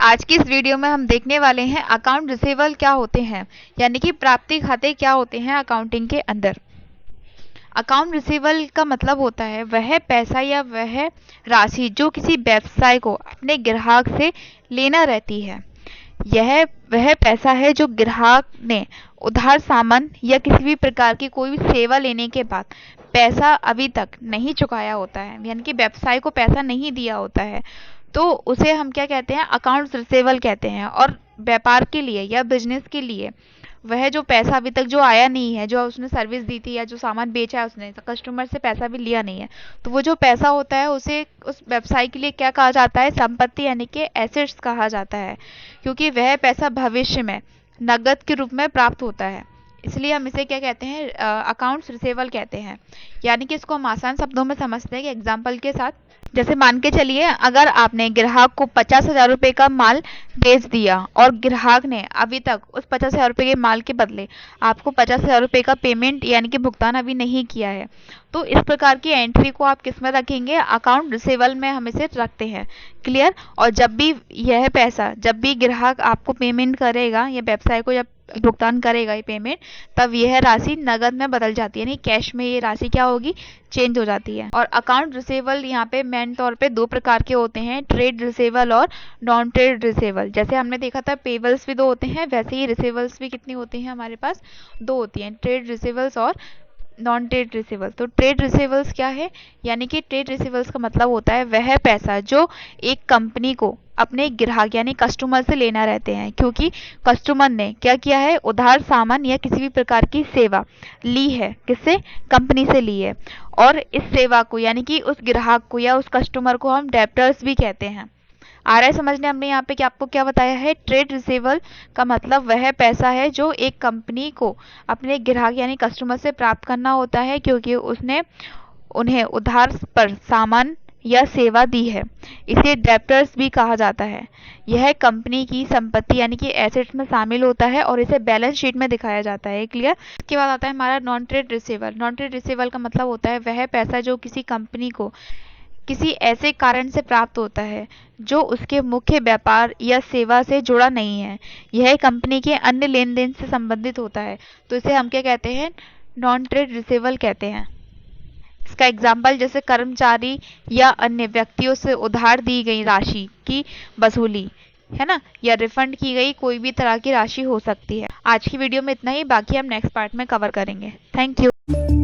आज की इस वीडियो में हम देखने वाले हैं अकाउंट रिसीवेबल क्या होते हैं, यानी कि प्राप्ति खाते क्या होते हैं अकाउंटिंग के अंदर। अकाउंट रिसीवेबल का मतलब होता है वह पैसा या वह राशि जो किसी व्यवसाय को अपने ग्राहक से लेना रहती है। यह वह पैसा है जो ग्राहक ने उधार सामान या किसी भी प्रकार की कोई भी सेवा लेने के बाद पैसा अभी तक नहीं चुकाया होता है, यानी कि व्यवसाय को पैसा नहीं दिया होता है, तो उसे हम क्या कहते हैं, अकाउंट्स रिसीवेबल कहते हैं। और व्यापार के लिए या बिजनेस के लिए वह जो पैसा अभी तक जो आया नहीं है, जो उसने सर्विस दी थी या जो सामान बेचा है उसने, कस्टमर से पैसा भी लिया नहीं है, तो वो जो पैसा होता है उसे उस व्यवसाय के लिए क्या कहा जाता है, संपत्ति यानी कि एसेट्स कहा जाता है, क्योंकि वह पैसा भविष्य में नकद के रूप में प्राप्त होता है। इसलिए हम इसे क्या कहते हैं, अकाउंट्स रिसीवेबल कहते हैं। यानी कि इसको हम आसान शब्दों में समझते हैं कि एग्जाम्पल के साथ, जैसे मान के चलिए अगर आपने ग्राहक को 50,000 रुपये का माल बेच दिया और ग्राहक ने अभी तक उस 50,000 रुपये के माल के बदले आपको 50,000 रुपये का पेमेंट यानी कि भुगतान अभी नहीं किया है, तो इस प्रकार की एंट्री को आप किस में रखेंगे, अकाउंट रिसीवेबल में हम इसे रखते हैं। क्लियर। और जब भी यह पैसा, जब भी ग्राहक आपको पेमेंट करेगा या व्यवसाय को जब भुगतान करेगा ये पेमेंट, तब यह राशि नगद में बदल जाती है, यानी कैश में ये राशि क्या होगी, चेंज हो जाती है। और अकाउंट रिसीवेबल यहाँ पे मेन तौर पे दो प्रकार के होते हैं, ट्रेड रिसीवेबल और नॉन ट्रेड रिसीवेबल। जैसे हमने देखा था पेबल्स भी दो होते हैं, वैसे ही रिसीवेबल्स भी कितनी होती हैं हमारे पास, दो होती हैं, ट्रेड रिसीवेबल्स और नॉन ट्रेड रिसीवेबल्स। तो ट्रेड रिसीवेबल्स क्या है, यानी कि ट्रेड रिसीवेबल्स का मतलब होता है वह पैसा जो एक कंपनी को अपने ग्राहक यानी कस्टमर से लेना रहते हैं, क्योंकि कस्टमर ने क्या किया है, उधार सामान या किसी भी प्रकार की सेवा ली है, किससे, कंपनी से ली है। और इस सेवा को यानी कि उस ग्राहक को या उस कस्टमर को हम डेब्टर्स भी कहते हैं। आ रहा है समझने हमने यहाँ पे कि आपको क्या बताया है, ट्रेड रिसीवेबल का मतलब वह पैसा है जो एक कंपनी को अपने ग्राहक यानी कस्टमर से प्राप्त करना होता है, क्योंकि उसने उन्हें उधार पर सामान या सेवा दी है। इसे डेब्टर्स भी कहा जाता है। यह कंपनी की संपत्ति यानी कि एसेट्स में शामिल होता है और इसे बैलेंस शीट में दिखाया जाता है। क्लियर। इसके बाद आता है हमारा non trade receivable. Non trade receivable का मतलब होता है वह पैसा जो किसी कंपनी को किसी ऐसे कारण से प्राप्त होता है जो उसके मुख्य व्यापार या सेवा से जुड़ा नहीं है, यह कंपनी के अन्य लेन देन से संबंधित होता है, तो इसे हम क्या कहते हैं, नॉन ट्रेड रिसीवेबल कहते हैं। इसका एग्जाम्पल जैसे कर्मचारी या अन्य व्यक्तियों से उधार दी गई राशि की वसूली है ना, या रिफंड की गई कोई भी तरह की राशि हो सकती है। आज की वीडियो में इतना ही, बाकी हम नेक्स्ट पार्ट में कवर करेंगे। Thank you.